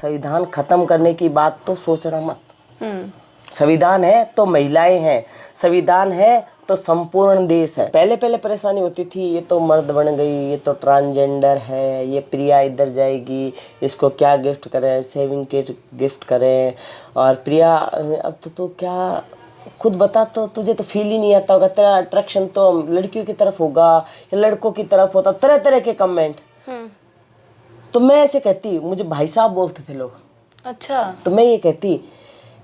संविधान खत्म करने की बात तो सोचना मत। संविधान है तो महिलाएं हैं, संविधान है तो संपूर्ण देश है। पहले पहले परेशानी होती थी, ये तो मर्द बन गई, ये तो ट्रांसजेंडर है, ये प्रिया इधर जाएगी, इसको क्या गिफ्ट करें, सेविंग किट गिफ्ट करें। और प्रिया अब तो तू क्या खुद बता, तो तुझे तो फील ही नहीं आता होगा, तेरा अट्रैक्शन तो लड़कियों की तरफ होगा या लड़कों की तरफ होता, तरह तरह के कमेंट। तो मैं ऐसे कहती, मुझे भाई साहब बोलते थे लोग। अच्छा। तो मैं ये कहती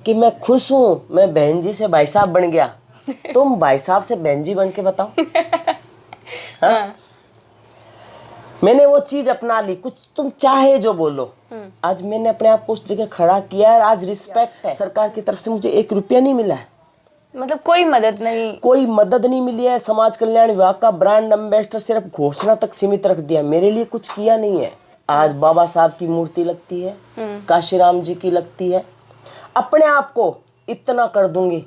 कि मैं खुश हूँ, मैं बहन जी से भाई साहब बन गया, तुम भाई साहब से बहन जी बन के बताओ। हाँ? मैंने वो चीज अपना ली, कुछ तुम चाहे जो बोलो। आज मैंने अपने आप को उस जगह खड़ा किया है, आज रिस्पेक्ट है। सरकार की तरफ से मुझे 1 रुपया नहीं मिला है, मतलब कोई मदद नहीं, कोई मदद नहीं मिली है। समाज कल्याण विभाग का ब्रांड एम्बेसडर सिर्फ घोषणा तक सीमित रख दिया, मेरे लिए कुछ किया नहीं है। आज बाबा साहब की मूर्ति लगती है, काशीराम जी की लगती है। अपने आप को इतना कर दूंगी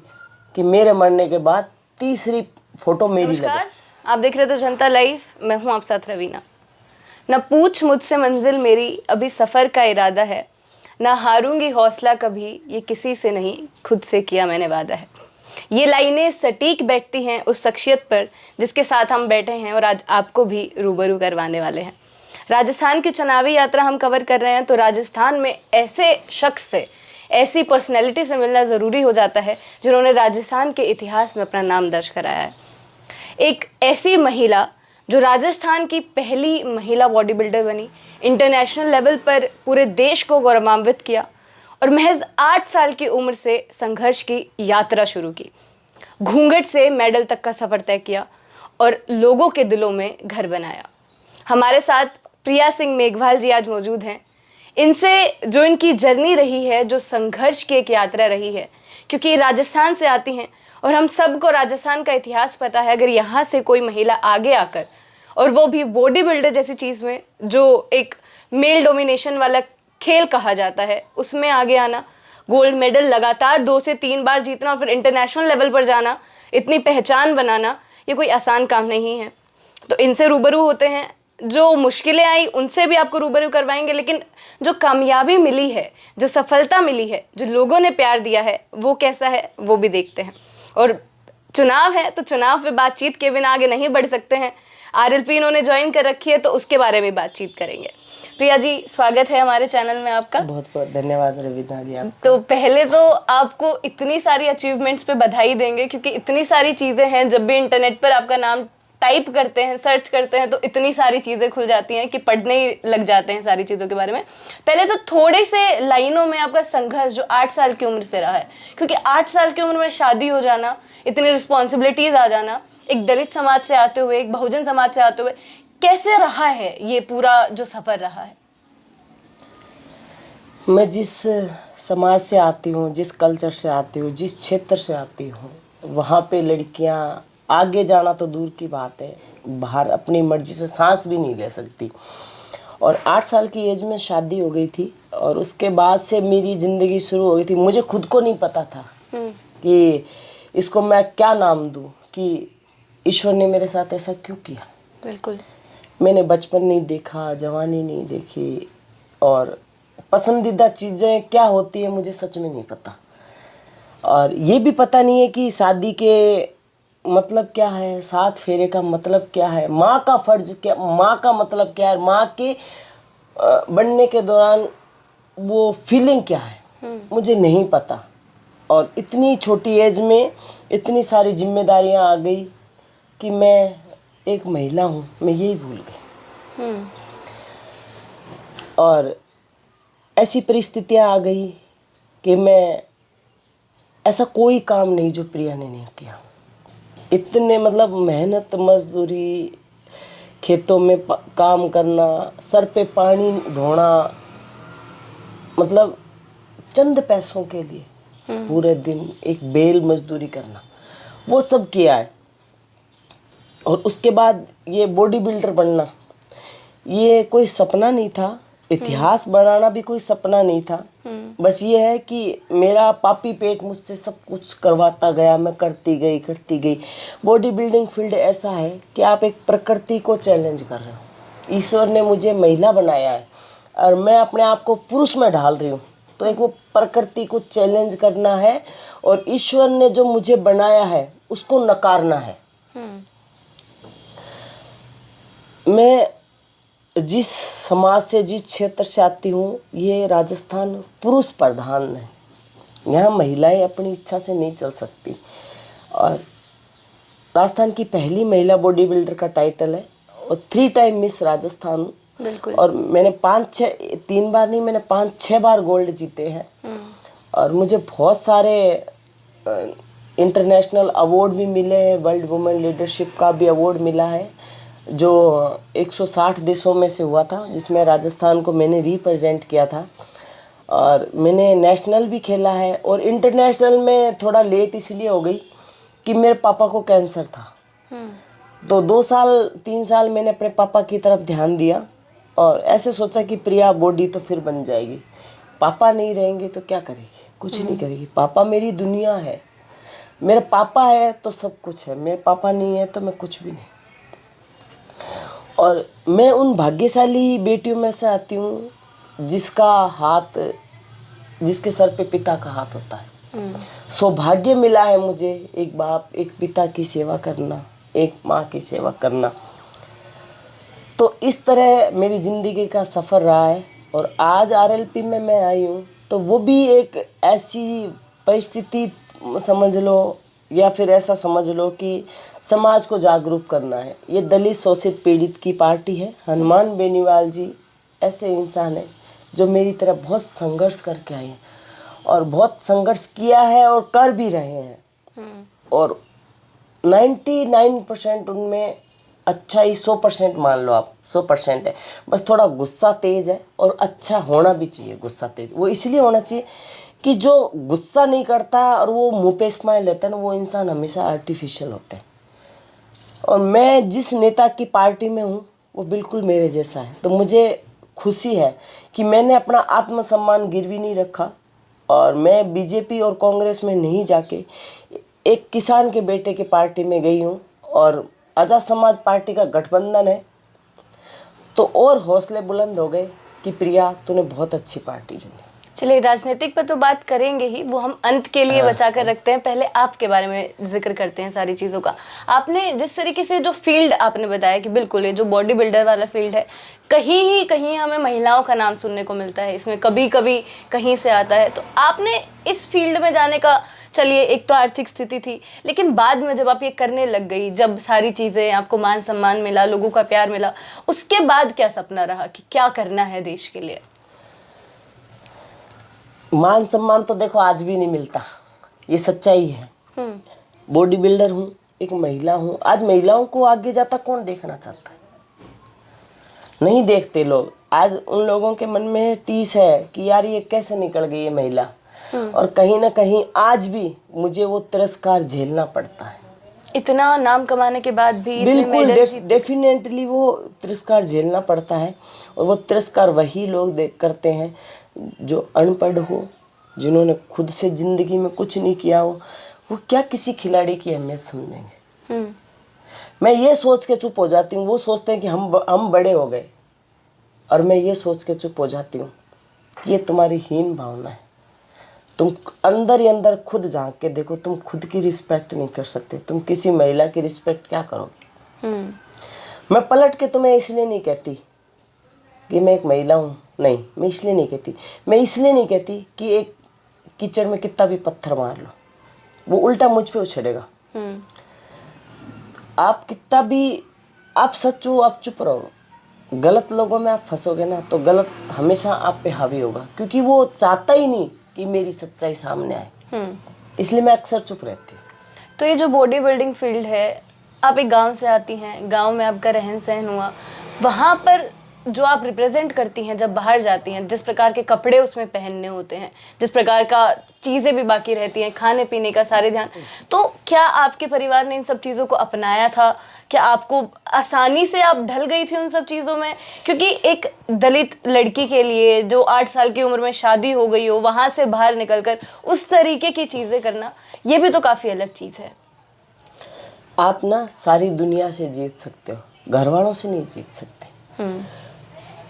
कि मेरे मरने के बाद तीसरी फोटो मेरी लगे। आप देख रहे थे जनता लाइव, मैं हूं आप साथ रवीना। न पूछ मुझसे मंजिल मेरी, अभी सफर का इरादा है, ना हारूंगी हौसला कभी, ये किसी से नहीं खुद से किया मैंने वादा है। ये लाइनें सटीक बैठती हैं उस शख्सियत पर जिसके साथ हम बैठे हैं और आज आपको भी रूबरू करवाने वाले हैं। राजस्थान की चुनावी यात्रा हम कवर कर रहे हैं, तो राजस्थान में ऐसे शख्स से, ऐसी पर्सनैलिटी से मिलना ज़रूरी हो जाता है जिन्होंने राजस्थान के इतिहास में अपना नाम दर्ज कराया है। एक ऐसी महिला जो राजस्थान की पहली महिला बॉडी बिल्डर बनी, इंटरनेशनल लेवल पर पूरे देश को गौरवान्वित किया और महज 8 साल की उम्र से संघर्ष की यात्रा शुरू की, घूंघट से मेडल तक का सफ़र तय किया और लोगों के दिलों में घर बनाया। हमारे साथ प्रिया सिंह मेघवाल जी आज मौजूद हैं। इनसे जो इनकी जर्नी रही है, जो संघर्ष की एक यात्रा रही है, क्योंकि राजस्थान से आती हैं और हम सबको राजस्थान का इतिहास पता है। अगर यहाँ से कोई महिला आगे आकर, और वो भी बॉडी बिल्डर जैसी चीज़ में जो एक मेल डोमिनेशन वाला खेल कहा जाता है, उसमें आगे आना, गोल्ड मेडल लगातार 2 से 3 बार जीतना और फिर इंटरनेशनल लेवल पर जाना, इतनी पहचान बनाना, ये कोई आसान काम नहीं है। तो इनसे रूबरू होते हैं, जो मुश्किलें आई उनसे भी आपको रूबरू करवाएंगे, लेकिन जो कामयाबी मिली है, जो सफलता मिली है, जो लोगों ने प्यार दिया है, वो कैसा है वो भी देखते हैं। और चुनाव है तो चुनाव पे बातचीत के बिना आगे नहीं बढ़ सकते हैं। आरएलपी इन्होंने ज्वाइन कर रखी है, तो उसके बारे में बातचीत करेंगे। प्रिया जी, स्वागत है हमारे चैनल में आपका। बहुत बहुत धन्यवाद रविदा जी आपका। तो पहले तो आपको इतनी सारी अचीवमेंट्स पे बधाई देंगे, क्योंकि इतनी सारी चीज़ें हैं, जब भी इंटरनेट पर आपका नाम टाइप करते हैं, सर्च करते हैं, तो इतनी सारी चीज़ें खुल जाती हैं कि पढ़ने ही लग जाते हैं सारी चीज़ों के बारे में। पहले तो थोड़े से लाइनों में आपका संघर्ष जो 8 साल की उम्र से रहा है, क्योंकि 8 साल की उम्र में शादी हो जाना, इतनी रिस्पॉन्सिबिलिटीज़ आ जाना, एक दलित समाज से आते हुए, एक बहुजन समाज से आते हुए, कैसे रहा है ये पूरा जो सफ़र रहा है? मैं जिस समाज से आती हूँ, जिस कल्चर से आती हूँ, जिस क्षेत्र से आती हूँ, वहाँ पे लड़कियाँ आगे जाना तो दूर की बात है, बाहर अपनी मर्जी से सांस भी नहीं ले सकती। और 8 साल की एज में शादी हो गई थी और उसके बाद से मेरी ज़िंदगी शुरू हो गई थी। मुझे खुद को नहीं पता था कि इसको मैं क्या नाम दूँ, कि ईश्वर ने मेरे साथ ऐसा क्यों किया। बिल्कुल। मैंने बचपन नहीं देखा, जवानी नहीं देखी, और पसंदीदा चीज़ें क्या होती है मुझे सच में नहीं पता। और ये भी पता नहीं है कि शादी के मतलब क्या है, 7 फेरे का मतलब क्या है, माँ का फ़र्ज क्या, माँ का मतलब क्या है, माँ के बनने के दौरान वो फीलिंग क्या है, मुझे नहीं पता। और इतनी छोटी एज में इतनी सारी जिम्मेदारियाँ आ गई कि मैं एक महिला हूँ, मैं यही भूल गई। और ऐसी परिस्थितियाँ आ गई कि मैं, ऐसा कोई काम नहीं जो प्रिया ने नहीं किया। इतने मतलब मेहनत मजदूरी, खेतों में काम करना, सर पे पानी ढोना, मतलब चंद पैसों के लिए पूरे दिन एक बेल मजदूरी करना, वो सब किया है। और उसके बाद ये बॉडी बिल्डर बनना, ये कोई सपना नहीं था। इतिहास बनाना भी कोई सपना नहीं था। बस ये है कि मेरा पापी पेट मुझसे सब कुछ करवाता गया, मैं करती गई। बॉडी बिल्डिंग फील्ड ऐसा है कि आप एक प्रकृति को चैलेंज कर रहे हो। ईश्वर ने मुझे महिला बनाया है, और मैं अपने आप को पुरुष में ढाल रही हूँ, तो एक वो प्रकृति को चैलेंज करना है और ईश्वर ने जो मुझे बनाया है उसको नकारना है। मैं जिस समाज से, जिस क्षेत्र से आती हूँ, ये राजस्थान पुरुष प्रधान है। यहाँ महिलाएं अपनी इच्छा से नहीं चल सकती। और राजस्थान की पहली महिला बॉडी बिल्डर का टाइटल है और 3 टाइम मिस राजस्थान हूँ। बिल्कुल। और मैंने 3 बार नहीं, मैंने 5-6 बार गोल्ड जीते हैं। और मुझे बहुत सारे इंटरनेशनल अवार्ड भी मिले हैं। वर्ल्ड वुमेन लीडरशिप का भी अवार्ड मिला है जो 160 देशों में से हुआ था, जिसमें राजस्थान को मैंने रिप्रेजेंट किया था। और मैंने नेशनल भी खेला है। और इंटरनेशनल में थोड़ा लेट इसलिए हो गई कि मेरे पापा को कैंसर था, तो 2-3 साल मैंने अपने पापा की तरफ ध्यान दिया और ऐसे सोचा कि प्रिया बॉडी तो फिर बन जाएगी। पापा नहीं रहेंगे तो क्या करेगी, कुछ नहीं करेगी। पापा मेरी दुनिया है, मेरे पापा है तो सब कुछ है, मेरे पापा नहीं है तो मैं कुछ भी नहीं। और मैं उन भाग्यशाली बेटियों में से आती हूँ जिसके सर पे पिता का हाथ होता है। सौभाग्य मिला है मुझे एक बाप, एक पिता की सेवा करना, एक माँ की सेवा करना। तो इस तरह मेरी ज़िंदगी का सफ़र रहा है। और आज आरएलपी में मैं आई हूँ तो वो भी एक ऐसी परिस्थिति समझ लो या फिर ऐसा समझ लो कि समाज को जागरूक करना है। ये दलित शोषित पीड़ित की पार्टी है। हनुमान बेनीवाल जी ऐसे इंसान हैं जो मेरी तरह बहुत संघर्ष करके आए हैं और बहुत संघर्ष किया है और कर भी रहे हैं। और 99% उनमें अच्छा ही 100% मान लो आप, 100% है। बस थोड़ा गुस्सा तेज है और अच्छा होना भी चाहिए। गुस्सा तेज वो इसलिए होना चाहिए कि जो गुस्सा नहीं करता और वो मुंह पे स्माइल लेता है ना, वो इंसान हमेशा आर्टिफिशियल होते हैं। और मैं जिस नेता की पार्टी में हूँ वो बिल्कुल मेरे जैसा है। तो मुझे खुशी है कि मैंने अपना आत्मसम्मान गिरवी नहीं रखा और मैं बीजेपी और कांग्रेस में नहीं जाके एक किसान के बेटे के पार्टी में गई हूँ। और आज़ाद समाज पार्टी का गठबंधन है तो और हौसले बुलंद हो गए कि प्रिया तूने बहुत अच्छी पार्टी चुनी। चलिए, राजनीतिक पर तो बात करेंगे ही, वो हम अंत के लिए बचा कर रखते हैं। पहले आपके बारे में जिक्र करते हैं सारी चीज़ों का। आपने जिस तरीके से जो फील्ड आपने बताया कि बिल्कुल ये जो बॉडी बिल्डर वाला फील्ड है, कहीं ही कहीं हमें महिलाओं का नाम सुनने को मिलता है, इसमें कभी कभी कहीं से आता है। तो आपने इस फील्ड में जाने का, चलिए एक तो आर्थिक स्थिति थी, लेकिन बाद में जब आप ये करने लग गई, जब सारी चीज़ें आपको मान सम्मान मिला, लोगों का प्यार मिला, उसके बाद क्या सपना रहा कि क्या करना है देश के लिए? मान सम्मान तो देखो आज भी नहीं मिलता, ये सच्चाई है। बॉडी बिल्डर हूँ, एक महिला हूँ। आज महिलाओं को आगे जाता कौन देखना चाहता है? नहीं देखते लोग। आज उन लोगों के मन में टीस है कि यार ये कैसे निकल गई ये महिला। और कहीं ना कहीं आज भी मुझे वो तिरस्कार झेलना पड़ता है। इतना नाम कमाने के बाद भी बिल्कुल डेफिनेटली वो तिरस्कार झेलना पड़ता है। और वो तिरस्कार वही लोग करते हैं जो अनपढ़ हो, जिन्होंने खुद से ज़िंदगी में कुछ नहीं किया हो। वो क्या किसी खिलाड़ी की अहमियत समझेंगे? मैं ये सोच के चुप हो जाती हूँ। वो सोचते हैं कि हम बड़े हो गए और मैं ये सोच के चुप हो जाती हूँ कि ये तुम्हारी हीन भावना है। तुम अंदर ही अंदर खुद झांक के देखो, तुम खुद की रिस्पेक्ट नहीं कर सकते, तुम किसी महिला की रिस्पेक्ट क्या करोगे? मैं पलट के तुम्हें इसलिए नहीं कहती कि मैं एक महिला हूँ, नहीं, मैं इसलिए नहीं कहती। मैं इसलिए नहीं कहती कि एक कीचड़ में कितना भी पत्थर मार लो वो उल्टा मुझ पे उछलेगा। आप कितना भी, आप सच हो, आप चुप रहो। गलत लोगों में आप फंसोगे ना तो गलत हमेशा आप पे हावी होगा, क्योंकि वो चाहता ही नहीं कि मेरी सच्चाई सामने आए। इसलिए मैं अक्सर चुप रहती हूँ। तो ये जो बॉडी बिल्डिंग फील्ड है, आप एक गांव से आती हैं, गांव में आपका रहन सहन हुआ, वहाँ पर जो आप रिप्रेजेंट करती हैं जब बाहर जाती हैं, जिस प्रकार के कपड़े उसमें पहनने होते हैं, जिस प्रकार का चीज़ें भी बाकी रहती हैं, खाने पीने का सारे ध्यान, तो क्या आपके परिवार ने इन सब चीज़ों को अपनाया था? क्या आपको आसानी से आप ढल गई थी उन सब चीज़ों में? क्योंकि एक दलित लड़की के लिए जो 8 साल की उम्र में शादी हो गई हो, वहाँ से बाहर निकलकर उस तरीके की चीज़ें करना, ये भी तो काफ़ी अलग चीज़ है। आप ना सारी दुनिया से जीत सकते हो, घर वालों से नहीं जीत सकते।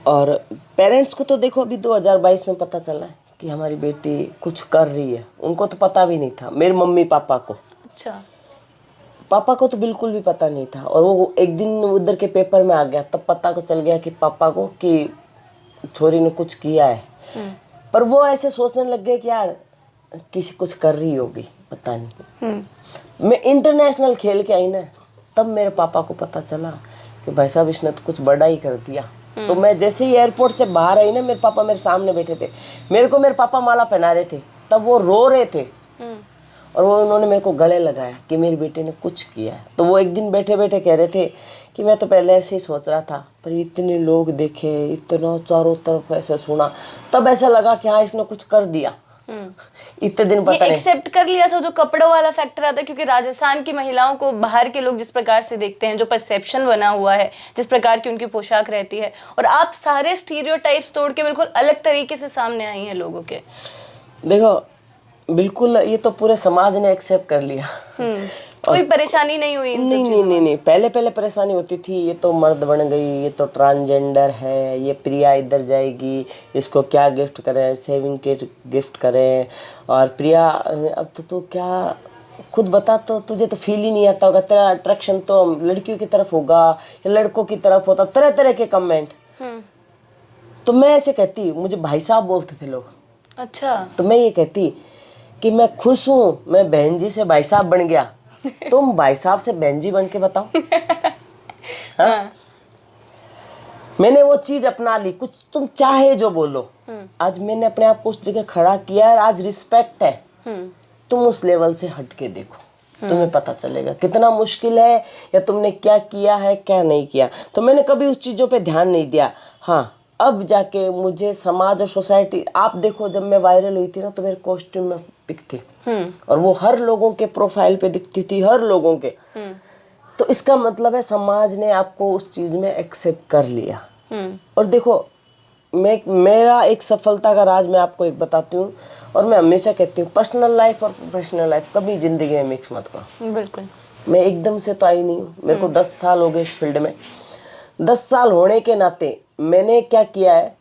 और पेरेंट्स को तो देखो अभी 2022 में पता चला है कि हमारी बेटी कुछ कर रही है। उनको तो पता भी नहीं था, मेरे मम्मी पापा को। अच्छा। पापा को तो बिल्कुल भी पता नहीं था, और वो एक दिन उधर के पेपर में आ गया, तब पता को चल गया कि पापा को कि छोरी ने कुछ किया है। पर वो ऐसे सोचने लग गए कि यार किसी कुछ कर रही होगी, पता नहीं। मैं इंटरनेशनल खेल के आई ना, तब मेरे पापा को पता चला कि भाई साहब इसने तो कुछ बड़ा ही कर दिया। तो मैं जैसे ही एयरपोर्ट से बाहर आई ना, मेरे पापा मेरे सामने बैठे थे, मेरे पापा माला पहना रहे थे, तब वो रो रहे थे और वो उन्होंने मेरे को गले लगाया कि मेरी बेटी ने कुछ किया है। तो वो एक दिन बैठे बैठे कह रहे थे कि मैं तो पहले ऐसे ही सोच रहा था, पर इतने लोग देखे, इतना चारों तरफ ऐसे सुना, तब ऐसा लगा कि हाँ इसने कुछ कर दिया। इतने दिन पता नहीं एक्सेप्ट कर लिया था जो कपड़ों वाला फैक्टर आता है, क्योंकि राजस्थान की महिलाओं को बाहर के लोग जिस प्रकार से देखते हैं, जो परसेप्शन बना हुआ है, जिस प्रकार की उनकी पोशाक रहती है, और आप सारे स्टीरियोटाइप्स तोड़ के बिल्कुल अलग तरीके से सामने आई हैं लोगों के। देखो बिल्कुल, ये तो पूरे समाज ने एक्सेप्ट कर लिया। कोई परेशानी नहीं हुई इन सब चीजों में? नहीं, पहले परेशानी होती थी, ये तो मर्द बन गई, ये तो ट्रांसजेंडर है, ये प्रिया इधर जाएगी, इसको क्या गिफ्ट करें, सेविंग किट गिफ्ट करें। और प्रिया अब तो तू क्या खुद बता, तो तुझे तो फील ही नहीं आता होगा, तेरा अट्रैक्शन तो लड़कियों की तरफ होगा या लड़कों की तरफ होता, तरह तरह के कमेंट। तो मैं ऐसे कहती, मुझे भाई साहब बोलते थे लोग। अच्छा। तो मैं ये कहती कि मैं खुश हूँ, मैं बहन जी से भाई साहब बन गया, तुम भाई साहब से बहन जी बन के बताओ। हाँ? मैंने वो चीज अपना ली, कुछ तुम चाहे जो बोलो। आज मैंने अपने आप को उस जगह खड़ा किया है, आज रिस्पेक्ट है। तुम उस लेवल से हट के देखो, तुम्हें पता चलेगा कितना मुश्किल है, या तुमने क्या किया है क्या नहीं किया। तो मैंने कभी उस चीजों पे ध्यान नहीं दिया। हाँ, अब जाके मुझे समाज और सोसाइटी, आप देखो जब मैं वायरल हुई थी ना, तो मेरे कॉस्ट्यूम में पिक थी, और वो हर लोगों के प्रोफाइल पे दिखती थी, हर लोगों के। तो इसका मतलब है समाज ने आपको उस चीज में एक्सेप्ट कर लिया। और देखो, मेरा एक सफलता का राज मैं आपको एक बताती हूँ, और मैं हमेशा कहती हूँ पर्सनल लाइफ और प्रोफेशनल लाइफ कभी जिंदगी में मिक्स मत करो। बिल्कुल। मैं एकदम से तो आई नहीं हूँ, मेरे को 10 साल हो गए इस फील्ड में। 10 साल होने के नाते मैंने क्या किया है,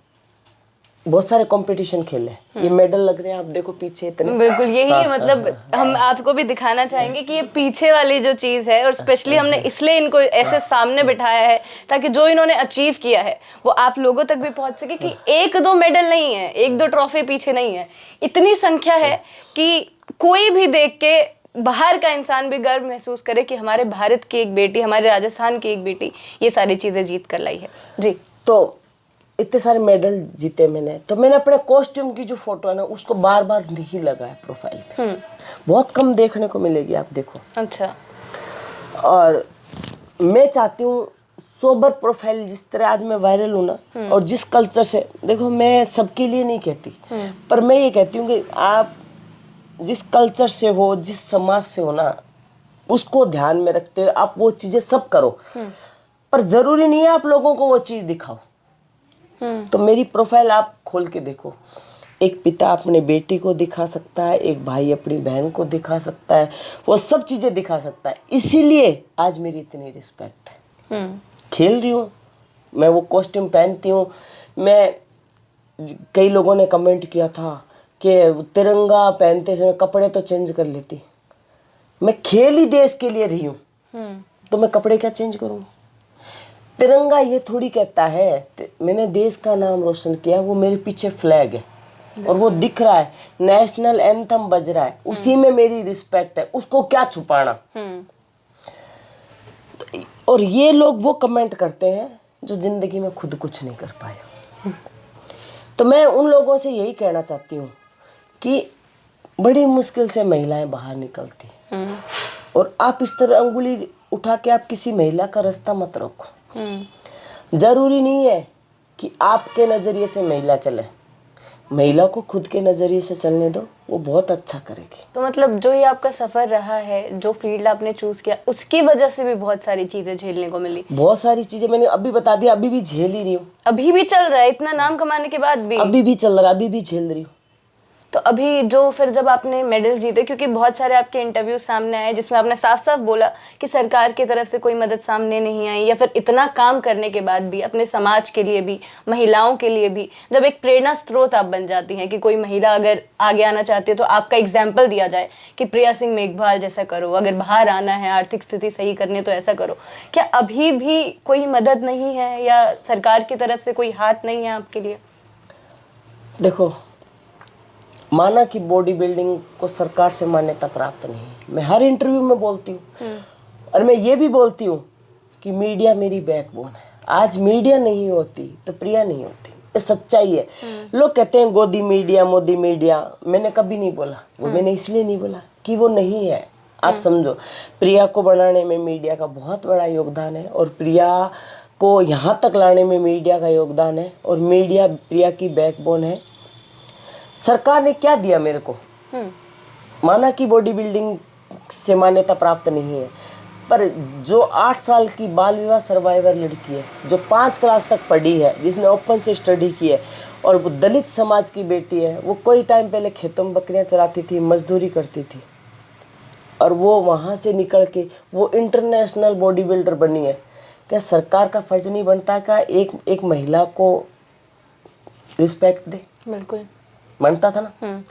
बहुत सारे कंपटीशन खेले, ये मेडल लग रहे हैं, आप देखो पीछे इतने। बिल्कुल, यही मतलब हम आपको भी दिखाना चाहेंगे कि ये पीछे वाली जो चीज़ है, और स्पेशली हमने इसलिए इनको ऐसे सामने बिठाया है ताकि जो इन्होंने अचीव किया है वो आप लोगों तक भी पहुंच सके, कि एक दो मेडल नहीं है, एक दो ट्रॉफी पीछे नहीं है, इतनी संख्या है कि कोई भी देख के बाहर का इंसान भी गर्व महसूस करे कि हमारे भारत की एक बेटी, हमारे राजस्थान की एक बेटी ये सारी चीज़ें जीत कर लाई है। जी। तो इतने सारे मेडल जीते मैंने, तो मैंने अपने कॉस्ट्यूम की जो फोटो है ना, उसको बार बार नहीं लगाया प्रोफाइल पे। बहुत कम देखने को मिलेगी, आप देखो। अच्छा। और मैं चाहती हूँ सोबर प्रोफाइल, जिस तरह आज मैं वायरल हूँ ना, और जिस कल्चर से, देखो मैं सबके लिए नहीं कहती, पर मैं ये कहती हूँ कि आप जिस कल्चर से हो, जिस समाज से हो ना, उसको ध्यान में रखते हुए आप वो चीजें सब करो। पर जरूरी नहीं है आप लोगों को वो चीज दिखाओ। तो मेरी प्रोफाइल आप खोल के देखो, एक पिता अपने बेटी को दिखा सकता है, एक भाई अपनी बहन को दिखा सकता है, वो सब चीजें दिखा सकता है। इसीलिए आज मेरी इतनी रिस्पेक्ट है। खेल रही हूँ मैं, वो कॉस्ट्यूम पहनती हूँ मैं। कई लोगों ने कमेंट किया था कि तिरंगा पहनते समय कपड़े तो चेंज कर लेती। मैं खेल ही देश के लिए रही हूँ, तो मैं कपड़े क्या चेंज करूँ। तिरंगा ये थोड़ी कहता है मैंने देश का नाम रोशन किया, वो मेरे पीछे फ्लैग है और वो दिख रहा है, नेशनल एंथम बज रहा है, उसी में मेरी रिस्पेक्ट है, उसको क्या छुपाना। और ये लोग वो कमेंट करते हैं जो जिंदगी में खुद कुछ नहीं कर पाए। तो मैं उन लोगों से यही कहना चाहती हूँ कि बड़ी मुश्किल से महिलाएं बाहर निकलती, और आप इस तरह अंगुली उठा के आप किसी महिला का रास्ता मत रोको। जरूरी नहीं है कि आपके नजरिए से महिला चले, महिला को खुद के नजरिए से चलने दो, वो बहुत अच्छा करेगी। तो मतलब जो ये आपका सफर रहा है, जो फील्ड आपने चूज किया, उसकी वजह से भी बहुत सारी चीजें झेलने को मिली। बहुत सारी चीजें मैंने अभी बता दिया, अभी भी झेल ही रही हूँ। अभी भी चल रहा है, इतना नाम कमाने के बाद भी अभी भी चल रहा है, अभी भी झेल रही हूँ। तो अभी जो फिर जब आपने मेडल्स जीते, क्योंकि बहुत सारे आपके इंटरव्यू सामने आए जिसमें आपने साफ साफ बोला कि सरकार की तरफ से कोई मदद सामने नहीं आई, या फिर इतना काम करने के बाद भी अपने समाज के लिए भी, महिलाओं के लिए भी, जब एक प्रेरणा स्रोत आप बन जाती हैं कि कोई महिला अगर आगे आना चाहती है तो आपका एग्जाम्पल दिया जाए कि प्रिया सिंह मेघवाल जैसा करो, अगर बाहर आना है, आर्थिक स्थिति सही करनी है तो ऐसा करो। क्या अभी भी कोई मदद नहीं है या सरकार की तरफ से कोई हाथ नहीं है आपके लिए? देखो, माना कि बॉडी बिल्डिंग को सरकार से मान्यता प्राप्त नहीं है, मैं हर इंटरव्यू में बोलती हूँ, और मैं ये भी बोलती हूँ कि मीडिया मेरी बैकबोन है। आज मीडिया नहीं होती तो प्रिया नहीं होती, ये सच्चाई है। लोग कहते हैं गोदी मीडिया, मोदी मीडिया, मैंने कभी नहीं बोला वो, मैंने इसलिए नहीं बोला कि वो नहीं है। आप समझो, प्रिया को बनाने में मीडिया का बहुत बड़ा योगदान है, और प्रिया को यहाँ तक लाने में मीडिया का योगदान है, और मीडिया प्रिया की बैकबोन है। सरकार ने क्या दिया मेरे को? माना कि बॉडी बिल्डिंग से मान्यता प्राप्त नहीं है, पर जो 8 साल की बाल विवाह सर्वाइवर लड़की है, जो 5 क्लास तक पढ़ी है, जिसने ओपन से स्टडी की है, और वो दलित समाज की बेटी है, वो कोई टाइम पहले खेतों में बकरियां चराती थी, मजदूरी करती थी, और वो वहाँ से निकल के वो इंटरनेशनल बॉडी बिल्डर बनी है। क्या सरकार का फर्ज नहीं बनता का एक महिला को रिस्पेक्ट दे? बिल्कुल बनता था ना।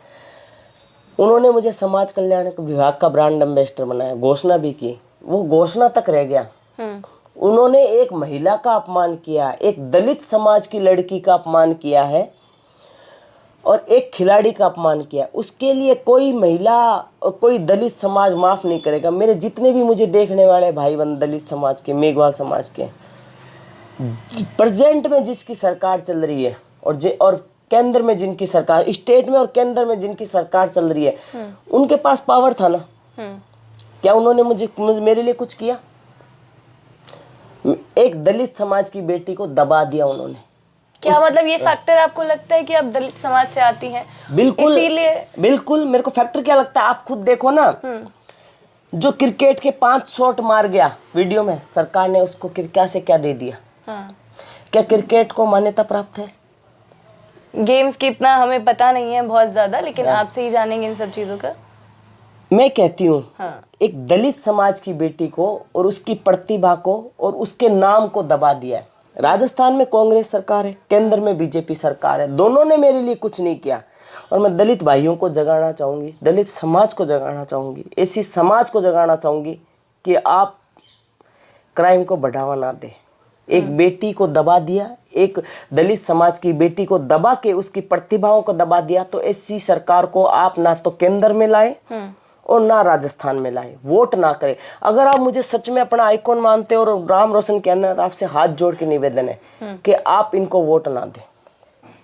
उन्होंने मुझे समाज कल्याण विभाग का ब्रांड एम्बेसडर बनाया, घोषणा भी की, वो घोषणा तक रह गया। उन्होंने एक महिला का अपमान किया, एक दलित समाज की लड़की का अपमान किया है, और एक खिलाड़ी का अपमान किया। उसके लिए कोई महिला और कोई दलित समाज माफ नहीं करेगा। मेरे जितने भी मुझे देखने वाले भाई बंद दलित समाज के, मेघवाल समाज के, प्रेजेंट में जिसकी सरकार चल रही है, और केंद्र में जिनकी सरकार, स्टेट में और केंद्र में जिनकी सरकार चल रही है, उनके पास पावर था ना। क्या उन्होंने मेरे लिए कुछ किया? एक दलित समाज की बेटी को दबा दिया उन्होंने। क्या मतलब ये फैक्टर आपको लगता है कि आप दलित समाज से आती हैं? बिल्कुल, इसीलिए बिल्कुल। मेरे को फैक्टर क्या लगता है, आप खुद देखो ना, जो क्रिकेट के 5 शॉट मार गया वीडियो में, सरकार ने उसको क्या से क्या दे दिया? क्या क्रिकेट को मान्यता प्राप्त है? गेम्स की इतना हमें पता नहीं है बहुत ज्यादा, लेकिन आपसे ही जानेंगे इन सब चीजों का। मैं कहती हूँ, एक दलित समाज की बेटी को और उसकी प्रतिभा को और उसके नाम को दबा दिया है। राजस्थान में कांग्रेस सरकार है, केंद्र में बीजेपी सरकार है, दोनों ने मेरे लिए कुछ नहीं किया। और मैं दलित भाइयों को जगाना चाहूँगी, दलित समाज को जगाना चाहूँगी, ऐसी समाज को जगाना चाहूँगी कि आप क्राइम को बढ़ावा ना दें। एक बेटी को दबा दिया, एक दलित समाज की बेटी को दबा के उसकी प्रतिभाओं को दबा दिया, तो ऐसी सरकार को आप ना तो केंद्र में लाए और ना राजस्थान में लाए, वोट ना करें। अगर आप मुझे सच में अपना आइकॉन मानते हो और राम रोशन कहना है, तो आपसे हाथ जोड़ के निवेदन है कि आप इनको वोट ना दें।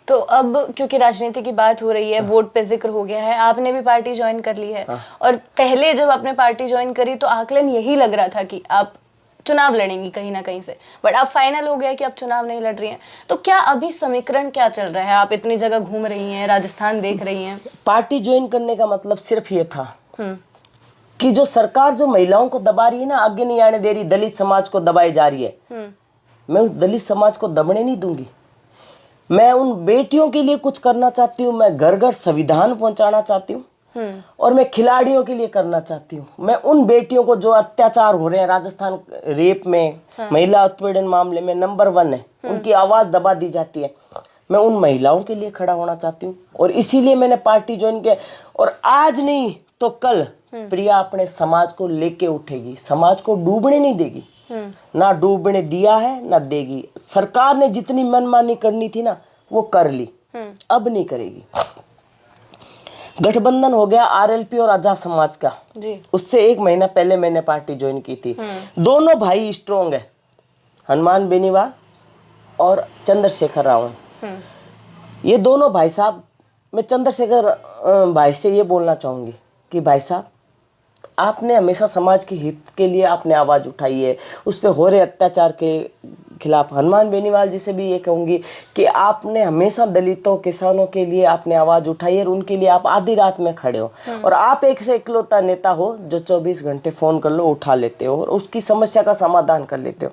तो अब क्योंकि राजनीति की बात हो रही है, वोट पे जिक्र हो गया है, आपने भी पार्टी ज्वाइन कर ली है, और पहले जब आपने पार्टी ज्वाइन करी तो आकलन यही लग रहा था कि आप चुनाव लड़ेंगी कहीं ना कहीं से, बट अब फाइनल हो गया कि आप चुनाव नहीं लड़ रही हैं। तो क्या अभी समीकरण क्या चल रहा है? आप इतनी जगह घूम रही हैं, राजस्थान देख रही हैं। पार्टी ज्वाइन करने का मतलब सिर्फ ये था कि जो सरकार जो महिलाओं को दबा रही है ना, आगे नहीं आने दे रही, दलित समाज को दबाई जा रही है, मैं उस दलित समाज को दबने नहीं दूंगी। मैं उन बेटियों के लिए कुछ करना चाहती हूँ, मैं घर घर संविधान पहुंचाना चाहती हूँ, और मैं खिलाड़ियों के लिए करना चाहती हूँ। मैं उन बेटियों को जो अत्याचार हो रहे हैं राजस्थान, रेप में, महिला उत्पीड़न मामले में नंबर 1 है, उनकी आवाज़ दबा दी जाती है, मैं उन महिलाओं के लिए खड़ा होना चाहती हूँ। और इसीलिए मैंने पार्टी ज्वाइन किया, और आज नहीं तो कल प्रिया अपने समाज को लेके उठेगी, समाज को डूबने नहीं देगी, ना डूबने दिया है ना देगी। सरकार ने जितनी मनमानी करनी थी ना, वो कर ली, अब नहीं करेगी। गठबंधन हो गया आरएलपी और आजाद समाज का जी। उससे 1 महीना पहले मैंने पार्टी ज्वाइन की थी। दोनों भाई स्ट्रोंग है, हनुमान बेनीवाल और चंद्रशेखर रावण। ये दोनों भाई साहब, मैं चंद्रशेखर भाई से ये बोलना चाहूँगी कि भाई साहब, आपने हमेशा समाज के हित के लिए आपने आवाज़ उठाई है, उस पर हो रहे अत्याचार के खिलाफ। हनुमान बेनीवाल जी से भी ये कहूँगी कि आपने हमेशा दलितों, किसानों के लिए आपने आवाज़ उठाई है, और उनके लिए आप आधी रात में खड़े हो, और आप एक से इकलौता नेता हो जो 24 घंटे फ़ोन कर लो उठा लेते हो और उसकी समस्या का समाधान कर लेते हो।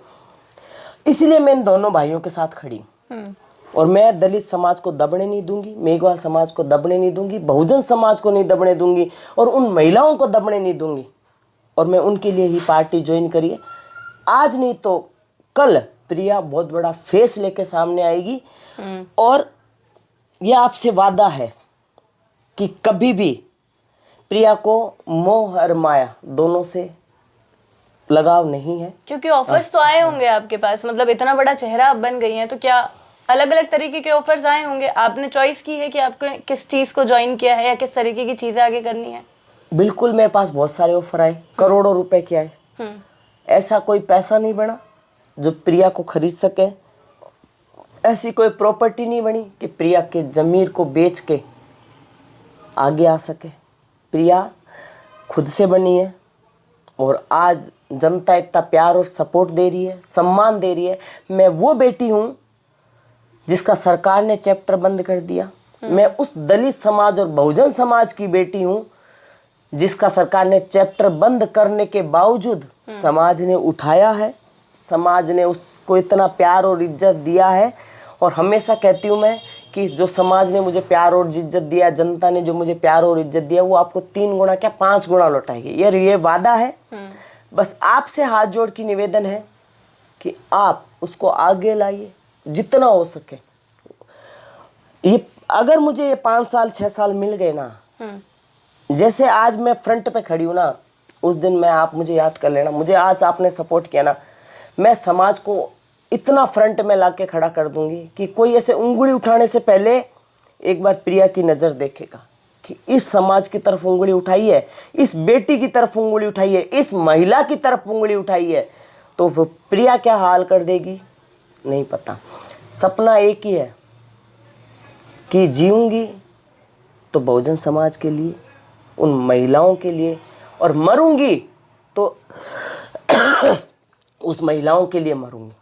इसलिए मैं इन दोनों भाइयों के साथ खड़ी हूँ। और मैं दलित समाज को दबने नहीं दूंगी, मेघवाल समाज को दबने नहीं दूंगी, बहुजन समाज को नहीं दबने दूंगी और उन महिलाओं को दबने नहीं दूंगी। और मैं उनके लिए ही पार्टी ज्वाइन करी है। आज नहीं तो कल प्रिया बहुत बड़ा फेस लेके सामने आएगी और यह आपसे वादा है कि कभी भी प्रिया को मोह और माया दोनों से लगाव नहीं है। क्योंकि ऑफर्स तो आए होंगे आपके पास, मतलब इतना बड़ा चेहरा आप बन गई हैं, तो क्या अलग अलग तरीके के ऑफर्स आए होंगे? आपने चॉइस की है कि आपको किस चीज को ज्वाइन किया है या किस तरीके की चीजें आगे करनी है? बिल्कुल, मेरे पास बहुत सारे ऑफर आए, करोड़ों रुपए के आए। ऐसा कोई पैसा नहीं बना जो प्रिया को खरीद सके। ऐसी कोई प्रॉपर्टी नहीं बनी कि प्रिया के जमीर को बेच के आगे आ सके। प्रिया खुद से बनी है और आज जनता इतना प्यार और सपोर्ट दे रही है, सम्मान दे रही है। मैं वो बेटी हूँ जिसका सरकार ने चैप्टर बंद कर दिया। मैं उस दलित समाज और बहुजन समाज की बेटी हूँ जिसका सरकार ने चैप्टर बंद करने के बावजूद समाज ने उठाया है। समाज ने उसको इतना प्यार और इज्जत दिया है। और हमेशा कहती हूँ मैं कि जो समाज ने मुझे प्यार और इज्जत दिया, जनता ने जो मुझे प्यार और इज्जत दिया, वो आपको 3 गुना क्या 5 गुना लौटाएगी। यार ये वादा है। बस आपसे हाथ जोड़ के निवेदन है कि आप उसको आगे लाइए जितना हो सके। ये अगर मुझे ये 5 साल 6 साल मिल गए ना, जैसे आज मैं फ्रंट पे खड़ी हूँ ना, उस दिन मैं आप मुझे याद कर लेना। मुझे आज आपने सपोर्ट किया ना, मैं समाज को इतना फ्रंट में ला के खड़ा कर दूंगी कि कोई ऐसे उंगली उठाने से पहले एक बार प्रिया की नज़र देखेगा कि इस समाज की तरफ उंगली उठाई है, इस बेटी की तरफ उंगली उठाई है, इस महिला की तरफ उंगली उठाई है, तो वो प्रिया क्या हाल कर देगी नहीं पता। सपना एक ही है कि जीऊंगी तो बहुजन समाज के लिए, उन महिलाओं के लिए, और मरूंगी तो उस महिलाओं के लिए मरूंगी।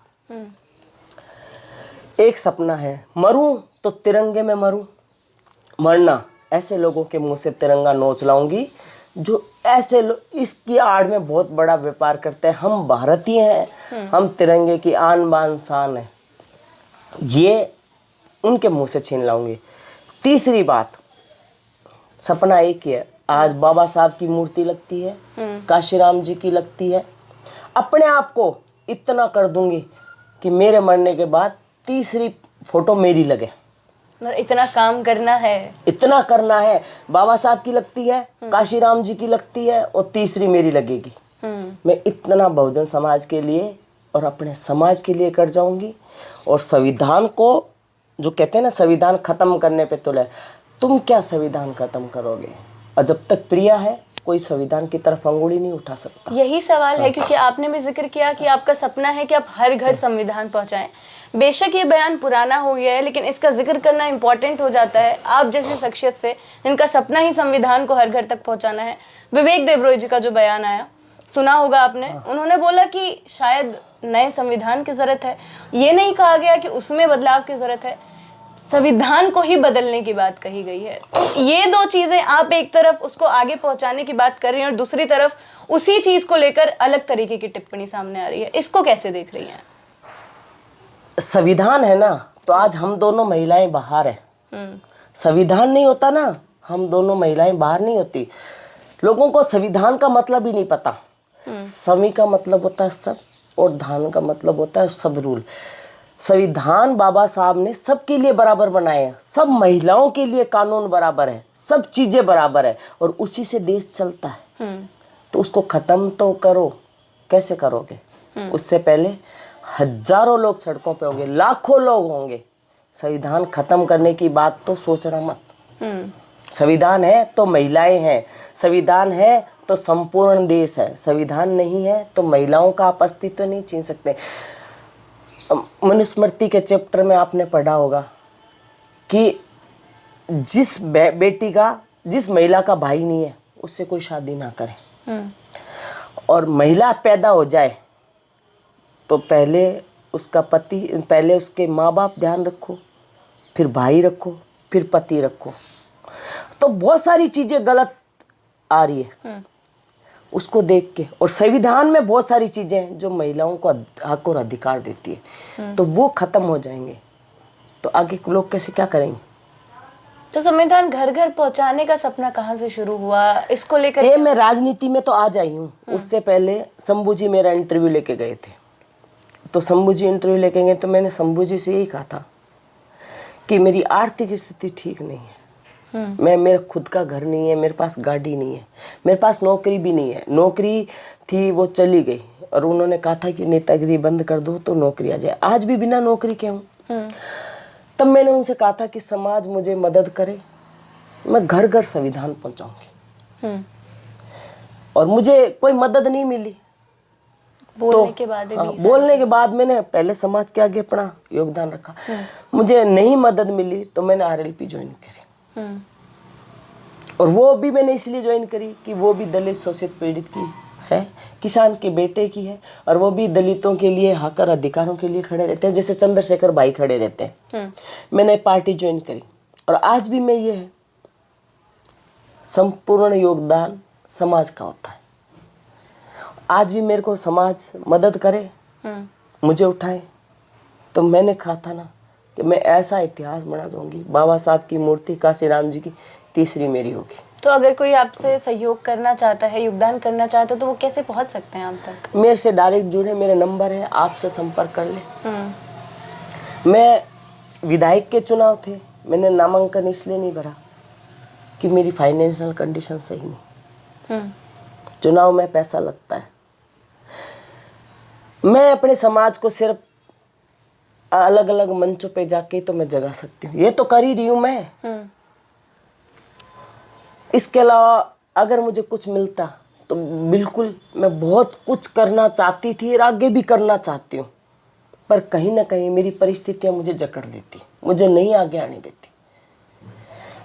एक सपना है, मरूं तो तिरंगे में मरूं। मरना ऐसे लोगों के मुंह से तिरंगा नोच लाऊंगी जो ऐसे इसकी आड़ में बहुत बड़ा व्यापार करते हैं। हम भारतीय हैं, हम तिरंगे की आन बान शान है, ये उनके मुंह से छीन लाऊंगी। तीसरी बात, सपना एक ही है। आज बाबा साहब की मूर्ति लगती है, काशीराम जी की लगती है। अपने आप को इतना कर दूंगी कि मेरे मरने के बाद तीसरी फोटो मेरी लगे। इतना काम करना है, इतना करना है। बाबा साहब की लगती है, काशीराम जी की लगती है और तीसरी मेरी लगेगी। मैं इतना बहुजन समाज के लिए और अपने समाज के लिए कर जाऊंगी। और संविधान को, जो कहते हैं ना संविधान खत्म करने पे तुले, तुम क्या संविधान खत्म करोगे? और जब तक प्रिया है कोई संविधान की तरफ अंगुली नहीं उठा सकता। यही सवाल है, क्योंकि आपने भी जिक्र किया कि आपका सपना है कि आप हर घर संविधान पहुंचाएं। बेशक ये बयान पुराना हो गया है, लेकिन इसका जिक्र करना इम्पोर्टेंट हो जाता है। आप जैसी शख्सियत से जिनका सपना ही संविधान को हर घर तक पहुंचाना है। विवेक देबरॉय जी का जो बयान आया, सुना होगा आपने। उन्होंने बोला कि शायद नए संविधान की जरूरत है। ये नहीं कहा गया कि उसमें बदलाव की जरूरत है, संविधान को ही बदलने की बात कही गई है। तो ये दो चीजें, आप एक तरफ उसको आगे पहुंचाने की बात कर रही हैं और दूसरी तरफ उसी चीज को लेकर अलग तरीके की टिप्पणी सामने आ रही है। इसको कैसे देख रही हैं? संविधान है ना, तो आज हम दोनों महिलाएं बाहर हैं। संविधान नहीं होता ना, हम दोनों महिलाएं बाहर नहीं होती। लोगों को संविधान का मतलब ही नहीं पता। समी का मतलब होता है सब, और धान का मतलब होता है सब रूल। संविधान बाबा साहब ने सबके लिए बराबर बनाए हैं। सब महिलाओं के लिए कानून बराबर है, सब चीज़ें बराबर है, और उसी से देश चलता है। तो उसको ख़त्म तो करो। कैसे करोगे? उससे पहले हजारों लोग सड़कों पे होंगे, लाखों लोग होंगे। संविधान ख़त्म करने की बात तो सोचना मत। संविधान है तो महिलाएं हैं, संविधान है तो संपूर्ण देश है। संविधान नहीं है तो महिलाओं का आप अस्तित्व नहीं छीन सकते। मनुस्मृति के चैप्टर में आपने पढ़ा होगा कि जिस बेटी का, जिस महिला का भाई नहीं है, उससे कोई शादी ना करे। और महिला पैदा हो जाए तो पहले उसका पति, पहले उसके माँ बाप ध्यान रखो, फिर भाई रखो, फिर पति रखो। तो बहुत सारी चीज़ें गलत आ रही है उसको देख के। और संविधान में बहुत सारी चीज़ें हैं जो महिलाओं को हक और अधिकार देती है, तो वो ख़त्म हो जाएंगे। तो आगे लोग कैसे क्या करेंगे? तो संविधान घर घर पहुंचाने का सपना कहाँ से शुरू हुआ, इसको लेकर? ये मैं राजनीति में तो आ जाई हूँ। उससे पहले शंभू जी मेरा इंटरव्यू लेके गए थे, तो शंभू जी इंटरव्यू लेके गए तो मैंने शंभू जी से यही कहा था कि मेरी आर्थिक स्थिति ठीक नहीं है, मेरा खुद का घर नहीं है, मेरे पास गाड़ी नहीं है, मेरे पास नौकरी भी नहीं है। नौकरी थी वो चली गई और उन्होंने कहा था कि नेतागिरी बंद कर दो तो नौकरी आ जाए। आज भी बिना नौकरी के हूँ। तब मैंने उनसे कहा था कि समाज मुझे मदद करे, मैं घर घर संविधान पहुंचाऊंगी। और मुझे कोई मदद नहीं मिली। बोलने के बाद भी बोलने के बाद मैंने पहले समाज के आगे अपना योगदान रखा। मुझे नहीं मदद मिली तो मैंने आरएलपी ज्वाइन करी। और वो भी मैंने इसलिए ज्वाइन करी कि वो भी दलित शोषित पीड़ित की है, किसान के बेटे की है, और वो भी दलितों के लिए हक और अधिकारों के लिए खड़े रहते हैं, जैसे चंद्रशेखर भाई खड़े रहते हैं। मैंने पार्टी ज्वाइन करी और आज भी मैं ये है, संपूर्ण योगदान समाज का होता है। आज भी मेरे को समाज मदद करे, मुझे उठाए, तो मैंने कहा था ना कि मैं ऐसा इतिहास बना दूंगी। बाबा साहब की मूर्ति काशीराम जी की तीसरी मेरी होगी। तो अगर कोई आपसे सहयोग करना चाहता है, योगदान करना चाहता है, तो वो कैसे पहुंच सकते हैं आप तक? मेरे से डायरेक्ट जुड़े, मेरे नंबर है, आपसे संपर्क कर ले। मैं विधायक के चुनाव थे, मैंने नामांकन इसलिए नहीं भरा कि मेरी फाइनेंशियल कंडीशन सही नहीं। चुनाव में पैसा लगता है। मैं अपने समाज को सिर्फ अलग अलग मंचों पे जाके तो मैं जगा सकती हूँ, ये तो कर ही रही हूँ मैं। इसके अलावा अगर मुझे कुछ मिलता तो बिल्कुल मैं बहुत कुछ करना चाहती थी और आगे भी करना चाहती हूँ, पर कहीं ना कहीं मेरी परिस्थितियाँ मुझे जकड़ लेती, मुझे नहीं आगे आने देती।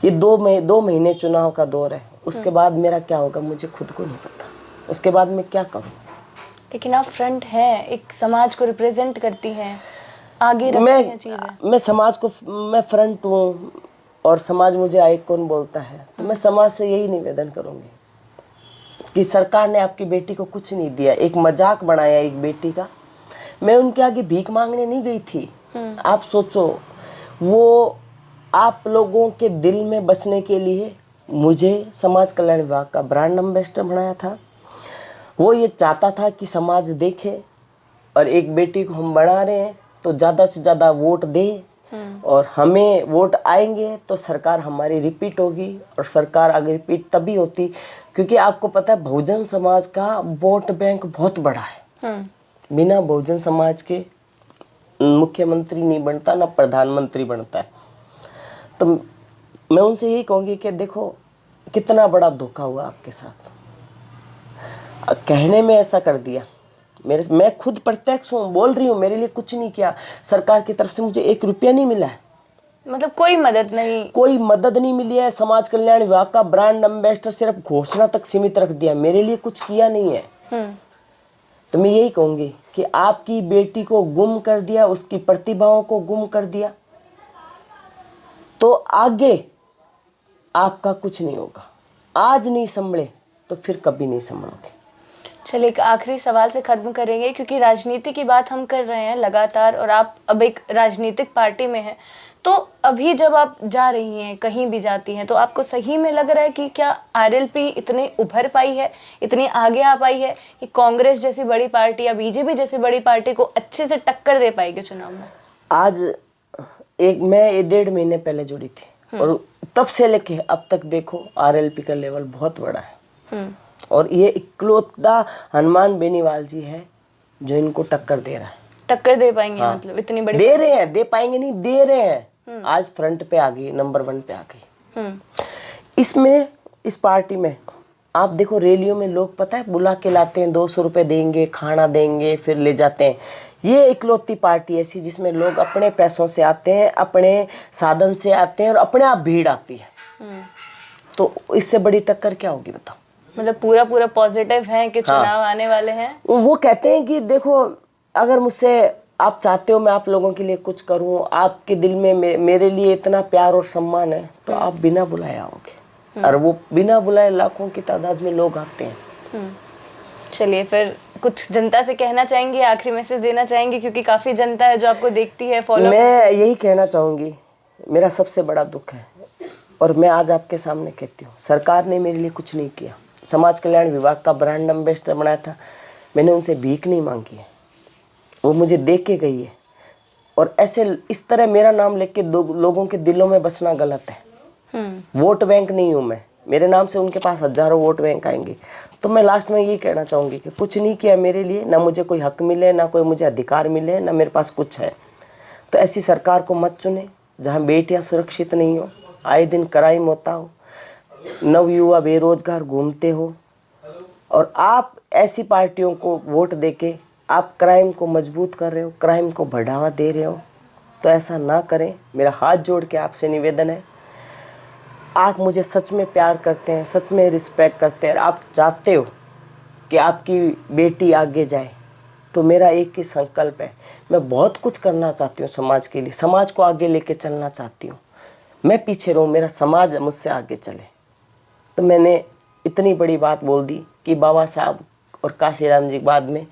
ये 2 महीने चुनाव का दौर है, उसके बाद मेरा क्या होगा मुझे खुद को नहीं पता। उसके बाद मैं क्या करूँ? लेकिन आप फ्रंट हैं, एक समाज को रिप्रेजेंट करती हैं, आगे रखती हैं चीज़ें। मैं समाज को, मैं फ्रंट हूँ और समाज मुझे आइकॉन बोलता है, तो मैं समाज से यही निवेदन करूँगी कि सरकार ने आपकी बेटी को कुछ नहीं दिया, एक मजाक बनाया एक बेटी का। मैं उनके आगे भीख मांगने नहीं गई थी। आप सोचो, वो आप लोगों के दिल में बसने के लिए मुझे समाज कल्याण विभाग का ब्रांड एम्बेसडर बनाया था। वो ये चाहता था कि समाज देखे और एक बेटी को हम बढ़ा रहे हैं तो ज़्यादा से ज़्यादा वोट दे, और हमें वोट आएंगे तो सरकार हमारी रिपीट होगी। और सरकार अगर रिपीट तभी होती क्योंकि आपको पता है बहुजन समाज का वोट बैंक बहुत बड़ा है। बिना बहुजन समाज के मुख्यमंत्री नहीं बनता, ना प्रधानमंत्री बनता है। तो मैं उनसे यही कहूँगी कि देखो कितना बड़ा धोखा हुआ आपके साथ, कहने में ऐसा कर दिया। मैं खुद प्रत्यक्ष हूँ, बोल रही हूँ, मेरे लिए कुछ नहीं किया। सरकार की तरफ से मुझे 1 रुपया नहीं मिला है, मतलब कोई मदद नहीं, कोई मदद नहीं मिली है। समाज कल्याण विभाग का ब्रांड एम्बेसडर सिर्फ घोषणा तक सीमित रख दिया, मेरे लिए कुछ किया नहीं है। तो मैं यही कहूँगी कि आपकी बेटी को गुम कर दिया, उसकी प्रतिभाओं को गुम कर दिया, तो आगे आपका कुछ नहीं होगा। आज नहीं संभले तो फिर कभी नहीं संभलोगे। चलिए एक आखिरी सवाल से खत्म करेंगे, क्योंकि राजनीति की बात हम कर रहे हैं लगातार और आप अब एक राजनीतिक पार्टी में हैं, तो अभी जब आप जा रही हैं, कहीं भी जाती हैं, तो आपको सही में लग रहा है कि क्या आरएलपी इतनी उभर पाई है, इतनी आगे आ पाई है कि कांग्रेस जैसी बड़ी पार्टी या बीजेपी जैसी बड़ी पार्टी को अच्छे से टक्कर दे पाएगी चुनाव में? आज मैं 1.5 महीने पहले जुड़ी थी और तब से लेके अब तक देखो आरएलपी का लेवल बहुत बड़ा है। और ये इकलौता हनुमान बेनीवाल जी है जो इनको टक्कर दे रहा है। टक्कर दे पाएंगे? हाँ। मतलब इतनी बड़ी दे रहे हैं, दे पाएंगे नहीं, दे रहे हैं। आज फ्रंट पे आ गई, नंबर 1 पे आ गई। इसमें इस पार्टी में आप देखो रैलियों में लोग पता है बुला के लाते हैं, 200 रुपये देंगे, खाना देंगे, फिर ले जाते हैं। ये इकलौती पार्टी ऐसी जिसमें लोग अपने पैसों से आते हैं, अपने साधन से आते हैं और अपने आप भीड़ आती है। तो इससे बड़ी टक्कर क्या होगी बताओ? मतलब पूरा पॉजिटिव है कि चुनाव आने वाले हैं। वो कहते हैं कि देखो अगर मुझसे आप चाहते हो मैं आप लोगों के लिए कुछ करूं, आपके दिल में मेरे लिए इतना प्यार और सम्मान है, तो आप बिना बुलाए आओगे। और वो बिना बुलाए लाखों की तादाद में लोग आते हैं। चलिए फिर कुछ जनता से कहना चाहेंगे, आखिरी मैसेज देना चाहेंगे, क्योंकि काफ़ी जनता है जो आपको देखती है, फॉलो? मैं यही कहना चाहूँगी, मेरा सबसे बड़ा दुख है और मैं आज आपके सामने कहती हूँ, सरकार ने मेरे लिए कुछ नहीं किया। समाज कल्याण विभाग का ब्रांड एम्बेसडर बनाया था, मैंने उनसे भीख नहीं मांगी है, वो मुझे दे के गई है। और ऐसे इस तरह मेरा नाम लेके लोगों के दिलों में बसना गलत है। वोट बैंक नहीं हूँ मैं, मेरे नाम से उनके पास हजारों वोट बैंक आएंगे। तो मैं लास्ट में यही कहना चाहूँगी कि कुछ नहीं किया मेरे लिए, ना मुझे कोई हक मिले, ना कोई मुझे अधिकार मिले, ना मेरे पास कुछ है। तो ऐसी सरकार को मत चुने जहाँ बेटियाँ सुरक्षित नहीं हो, आए दिन क्राइम होता हो, नवयुवा बेरोजगार घूमते हो, और आप ऐसी पार्टियों को वोट देके आप क्राइम को मजबूत कर रहे हो, क्राइम को बढ़ावा दे रहे हो। तो ऐसा ना करें, मेरा हाथ जोड़ के आपसे निवेदन है। आप मुझे सच में प्यार करते हैं, सच में रिस्पेक्ट करते हैं, आप चाहते हो कि आपकी बेटी आगे जाए, तो मेरा एक ही संकल्प है, मैं बहुत कुछ करना चाहती हूँ समाज के लिए, समाज को आगे लेके चलना चाहती हूँ। मैं पीछे रहूँ, मेरा समाज मुझसे आगे चले। तो मैंने इतनी बड़ी बात बोल दी कि बाबा साहब और काशीराम जी बाद में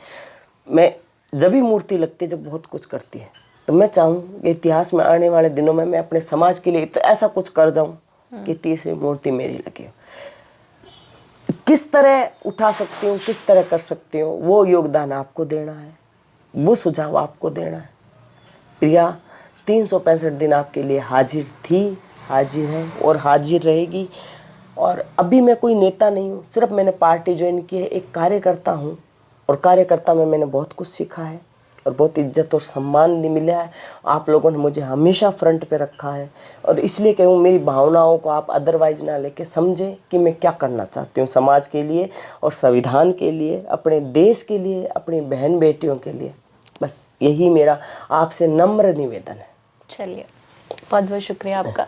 मैं जब भी मूर्ति लगती है, जब बहुत कुछ करती है, तो मैं चाहूँ कि इतिहास में आने वाले दिनों में मैं अपने समाज के लिए तो ऐसा कुछ कर जाऊँ कि तीसरी मूर्ति मेरी लगे। किस तरह उठा सकती हूँ, किस तरह कर सकती हूँ, वो योगदान आपको देना है, वो सुझाव आपको देना है। प्रिया 365 दिन आपके लिए हाजिर थी, हाजिर है और हाजिर रहेगी। और अभी मैं कोई नेता नहीं हूँ, सिर्फ मैंने पार्टी ज्वाइन की है, एक कार्यकर्ता हूँ। और कार्यकर्ता में मैंने बहुत कुछ सीखा है और बहुत इज्जत और सम्मान भी मिला है। आप लोगों ने मुझे हमेशा फ्रंट पे रखा है और इसलिए कहूँ, मेरी भावनाओं को आप अदरवाइज ना लेके समझें कि मैं क्या करना चाहती हूँ समाज के लिए और संविधान के लिए, अपने देश के लिए, अपनी बहन बेटियों के लिए। बस यही मेरा आपसे नम्र निवेदन है। चलिए, बहुत बहुत शुक्रिया आपका।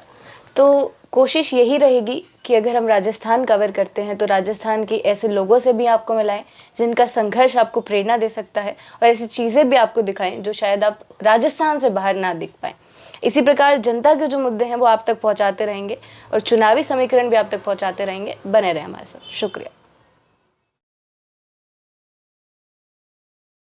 तो कोशिश यही रहेगी कि अगर हम राजस्थान कवर करते हैं तो राजस्थान के ऐसे लोगों से भी आपको मिलाएं जिनका संघर्ष आपको प्रेरणा दे सकता है, और ऐसी चीज़ें भी आपको दिखाएं जो शायद आप राजस्थान से बाहर ना दिख पाएँ। इसी प्रकार जनता के जो मुद्दे हैं वो आप तक पहुंचाते रहेंगे और चुनावी समीकरण भी आप तक पहुंचाते रहेंगे। बने रहें हमारे साथ। शुक्रिया।